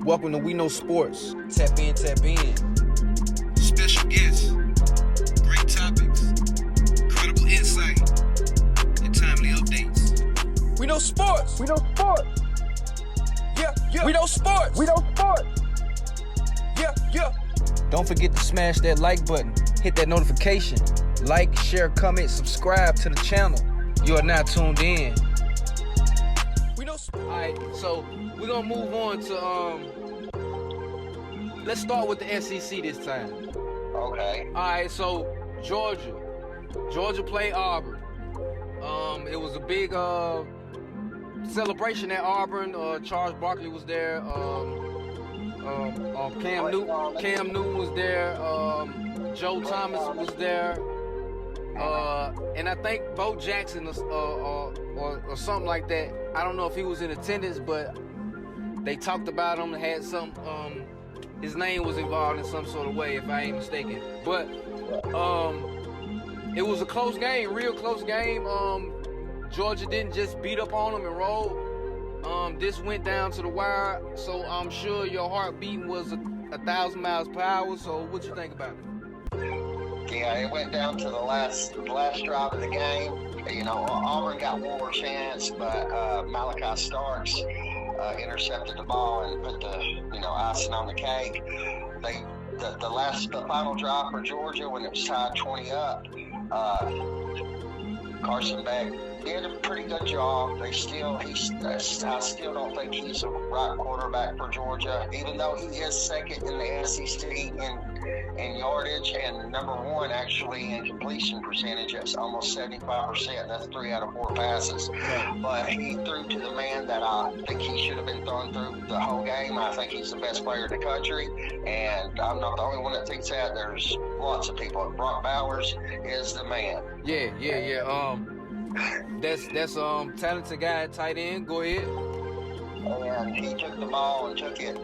Welcome to We Know Sports. Tap in, tap in. Special guests, great topics, incredible insight, and timely updates. We Know Sports. We know sports. Yeah, yeah. We Know Sports. We know sports. Yeah, yeah. Don't forget to smash that like button. Hit that notification. Like, share, comment, subscribe to the channel. You are now tuned in. We know. Alright, so we're gonna move on to let's start with the SEC this time. Okay. Alright, so Georgia played Auburn. It was a big celebration at Auburn. Charles Barkley was there. Cam Newton was there. Joe Thomas was there. And I think Bo Jackson or something like that. I don't know if he was in attendance, but they talked about him and had some. His name was involved in some sort of way, if I ain't mistaken. But it was a close game, real close game. Georgia didn't just beat up on them and roll. This went down to the wire, so I'm sure your heart beating was 1,000 miles per hour. So what you think about it? Yeah, it went down to the last drive of the game. You know, Auburn got one more chance, but Malachi Starks intercepted the ball and put the icing on the cake. The final drive for Georgia when it was tied 20 up. Carson Beck did a pretty good job. I still don't think he's the right quarterback for Georgia, even though he is second in the SEC in yardage and number one actually in completion percentage. That's almost 75%. That's 3 out of 4 passes. But he threw to the man that I think he should have been thrown through the whole game. I think he's the best player in the country, and I'm not the only one that thinks that. There's lots of people. Brock Bowers is the man. Yeah. That's talented guy at tight end. Go ahead. And he took the ball and took it.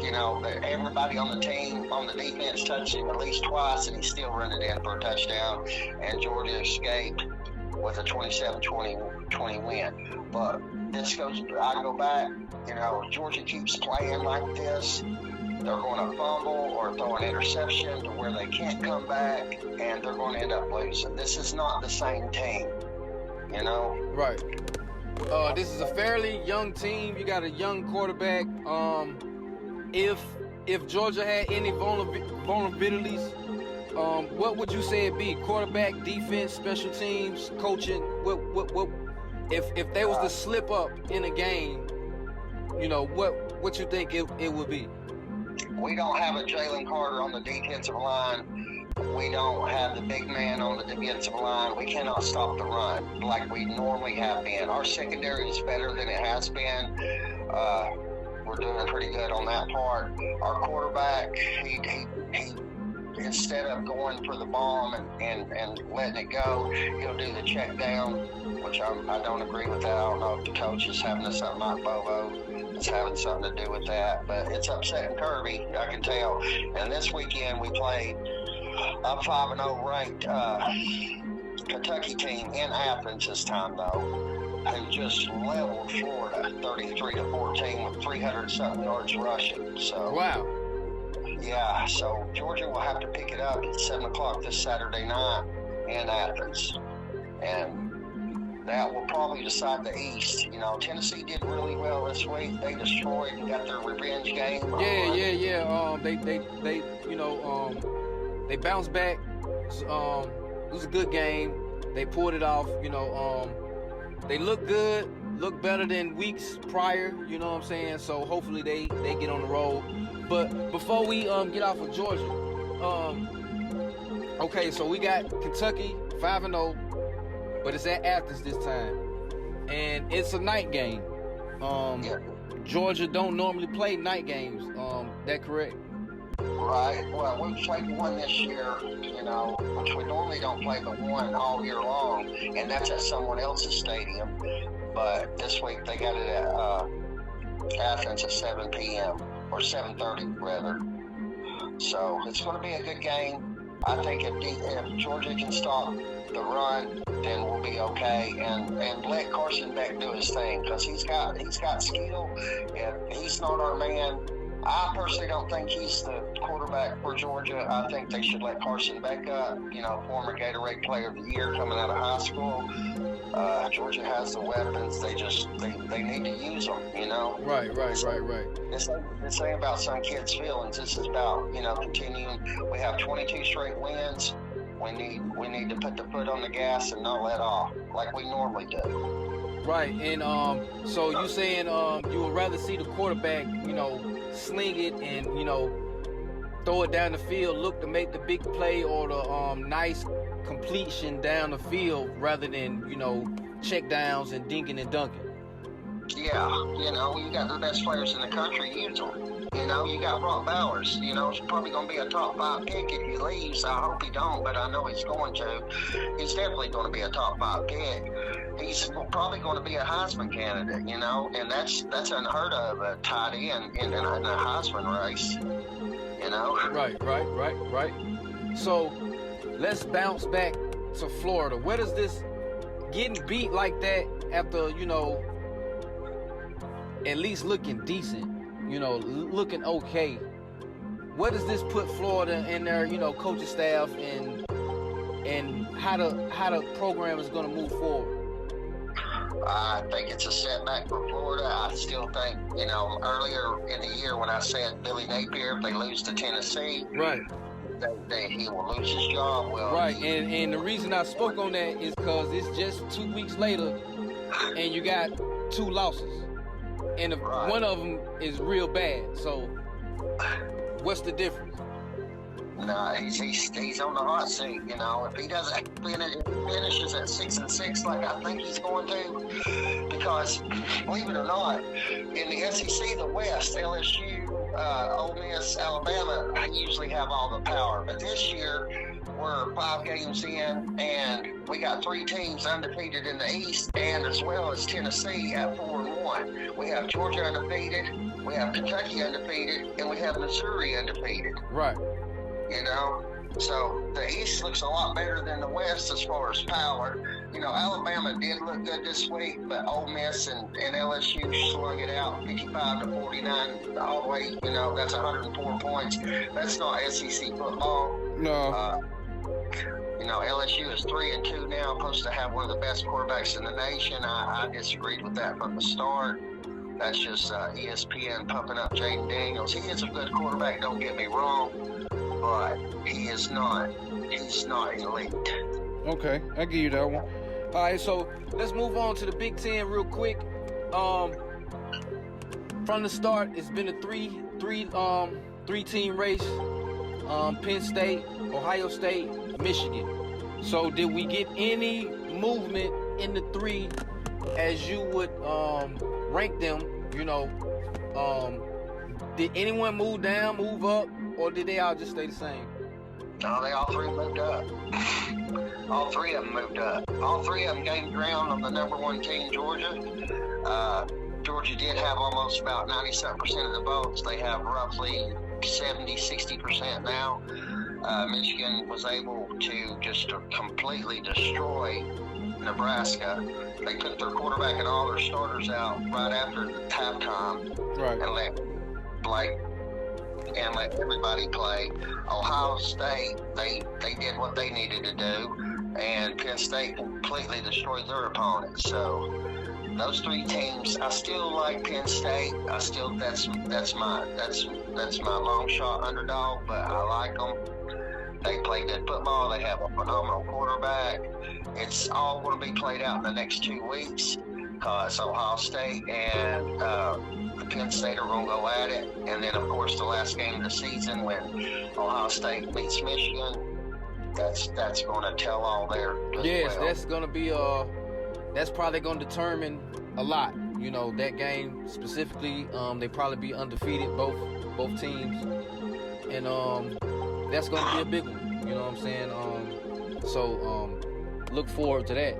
You know, everybody on the team, on the defense touched him at least twice, and he still ran it in for a touchdown. And Georgia escaped with a 27-20 win. But I go back, Georgia keeps playing like this. They're going to fumble or throw an interception to where they can't come back, and they're going to end up losing. This is not the same team, Right. This is a fairly young team. You got a young quarterback. If Georgia had any vulnerabilities, what would you say it be? Quarterback, defense, special teams, coaching. What? If there was to slip up in a game, what you think it would be? We don't have a Jalen Carter on the defensive line. We don't have the big man on the defensive line. We cannot stop the run like we normally have been. Our secondary is better than it has been. We're doing pretty good on that part. Our quarterback, he instead of going for the bomb and letting it go, he'll do the check down, which I don't agree with that. I don't know if the coach is having something like Bobo. It's having something to do with that, but it's upsetting Kirby, I can tell. And this weekend we played a 5-0 ranked Kentucky team in Athens this time, though, who just leveled Florida 33-14 with 300-something yards rushing. So wow. Yeah, so Georgia will have to pick it up at 7 o'clock this Saturday night in Athens. And that will probably decide the East. Tennessee did really well this week. They destroyed and got their revenge game. Yeah. They bounced back. It was a good game. They pulled it off. They look good, look better than weeks prior. You know what I'm saying? So hopefully they get on the roll. But before we get off of Georgia, okay, so we got Kentucky 5-0. But it's at Athens this time, and it's a night game. Georgia don't normally play night games. That correct? Right. Well, we played one this year, which we normally don't play but one all year long, and that's at someone else's stadium. But this week they got it at Athens at 7 p.m. or 7:30 rather. So it's going to be a good game. I think if Georgia can stop the run, then we'll be okay, and let Carson Beck do his thing, because he's got skill. If he's not our man, I personally don't think he's the quarterback for Georgia. I think they should let Carson Beck up, former Gatorade Player of the Year coming out of high school. Georgia has the weapons. They need to use them, Right. This ain't about some kid's feelings. This is about, continuing. We have 22 straight wins. We need to put the foot on the gas and not let off like we normally do. Right, and so you saying you would rather see the quarterback, sling it and throw it down the field, look to make the big play or the nice completion down the field rather than check downs and dinking and dunking. Yeah, you got the best players in the country. Use them. You got Brock Bowers. He's probably going to be a top 5 pick if he leaves. I hope he don't, but I know he's going to. He's definitely going to be a top 5 pick. He's probably going to be a Heisman candidate, and that's unheard of, a tight end in a Heisman race, Right. So let's bounce back to Florida. Where does this getting beat like that after, at least looking decent, looking okay, where does this put Florida and their, coaching staff and how the program is going to move forward? I think it's a setback for Florida. I still think, earlier in the year when I said Billy Napier, if they lose to Tennessee, right, he will lose his job. Well, right, and the reason I spoke on that is because it's just 2 weeks later, and you got 2 losses, and one of them is real bad. So, what's the difference? No, he's on the hot seat. If he doesn't finishes at 6-6 like I think he's going to, because believe it or not, in the SEC, the West, LSU, Ole Miss, Alabama usually have all the power. But this year, we're 5 games in, and we got 3 teams undefeated in the East, and as well as Tennessee at 4-1. We have Georgia undefeated, we have Kentucky undefeated, and we have Missouri undefeated. Right. So the East looks a lot better than the West as far as power. Alabama did look good this week, but Ole Miss and LSU slung it out 55-49 all the way. That's 104 points. That's not SEC football. No. LSU is 3-2 now, supposed to have one of the best quarterbacks in the nation. I disagreed with that from the start. That's just ESPN pumping up Jaden Daniels. He is a good quarterback, don't get me wrong, but he's not elite. Okay, I give you that one. All right, so let's move on to the Big Ten real quick. From the start, it's been a three-team race. Penn State, Ohio State, Michigan. So did we get any movement in the 3 as you would rank them? Did anyone move down, move up, or did they all just stay the same? No, they all 3 moved up. All 3 of them moved up. All 3 of them gained ground on the number 1 team, Georgia. Georgia did have almost about 97% of the votes. They have roughly 60% now. Michigan was able to just completely destroy Nebraska. They took their quarterback and all their starters out right after the halftime, right, and let everybody play. Ohio State, they did what they needed to do, and Penn State completely destroyed their opponents. So those 3 teams, I still like Penn State. That's my long shot underdog, but I like them. They play good football. They have a phenomenal quarterback. It's all going to be played out in the next 2 weeks because Ohio State and Penn State are going to go at it. And then, of course, the last game of the season when Ohio State meets Michigan, that's going to tell all there. Yes, well. That's going to be that's probably going to determine a lot. That game specifically, they probably be undefeated, both teams. And that's going to be a big one. You know what I'm saying? Look forward to that.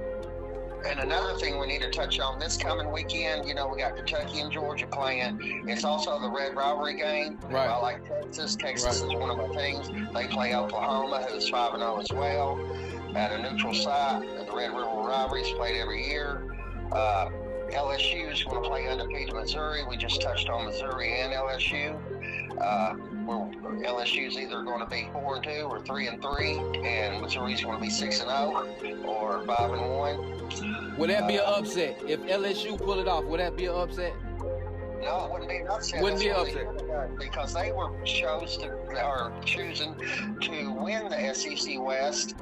And another thing we need to touch on this coming weekend, we got Kentucky and Georgia playing. It's also the Red Rivalry game. Right. I like Texas. Texas is one of my teams. They play Oklahoma, who's 5-0 as well, at a neutral site. The Red River Rivalry is played every year. LSU is going to play undefeated Missouri. We just touched on Missouri and LSU. LSU's either going to be 4-2 or 3-3, and Missouri's going to be 6-0 or 5-1. Would that be an upset if LSU pull it off? Would that be an upset? No, it wouldn't be an upset. Wouldn't be an upset because they were choosing to win the SEC West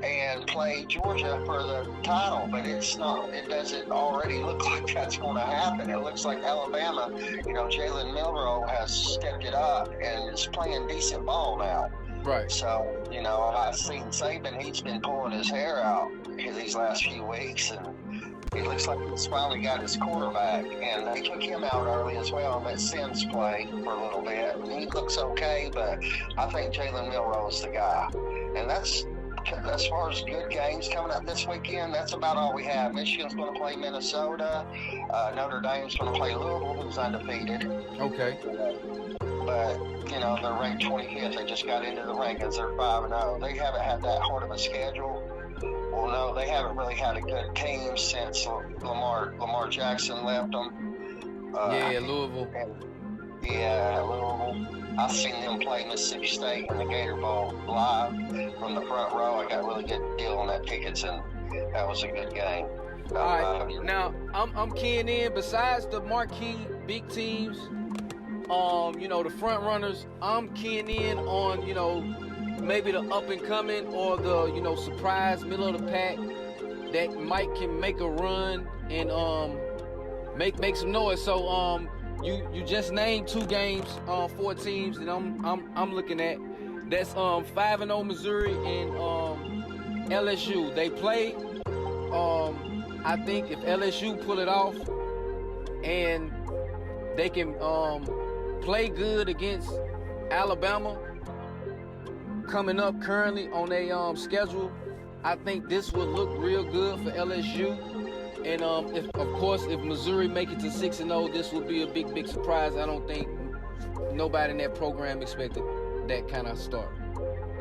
and play Georgia for the title, but it's not. It doesn't already look like that's going to happen. It looks like Alabama, Jalen Milroe has stepped it up and is playing decent ball now. Right. So, I've seen Saban, he's been pulling his hair out these last few weeks, and it looks like he's finally got his quarterback. And they took him out early as well and let Sims play for a little bit. And he looks okay, but I think Jalen Milroe is the guy. And that's, as far as good games coming up this weekend, that's about all we have. Michigan's going to play Minnesota. Notre Dame's going to play Louisville, who's undefeated. Okay. But, they're ranked 25th. They just got into the rankings. They're 5-0. They haven't had that hard of a schedule. Well, no, they haven't really had a good team since Lamar Jackson left them. Louisville. Louisville. I've seen them play Mississippi State in the Gator Bowl live from the front row. I got a really good deal on that tickets, and that was a good game. All right. Now, I'm keying in, besides the marquee big teams, the front runners, I'm keying in on, maybe the up and coming or the, surprise middle of the pack that can make a run and make some noise. So you just named 2 games, 4 teams that I'm looking at. That's 5-0 Missouri and LSU. They play. I think if LSU pull it off and they can play good against Alabama coming up currently on their schedule, I think this will look real good for LSU. And if Missouri make it to 6-0, this will be a big surprise. I don't think nobody in that program expected that kind of start.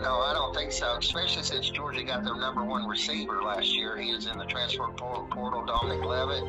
No, I don't think so, especially since Georgia got their number 1 receiver last year. He is in the transfer portal, Dominic Levitt.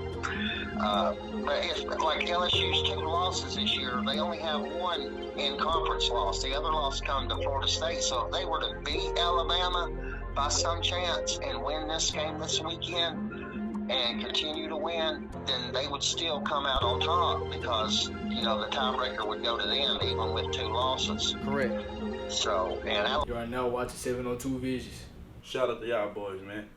But it's like LSU's 2 losses this year. They only have 1 in-conference loss. The other loss come to Florida State. So if they were to beat Alabama by some chance and win this game this weekend and continue to win, then they would still come out on top because, the tiebreaker would go to them even with 2 losses. Correct. So, and You are now watching 702 Visions. Shout out to y'all boys, man.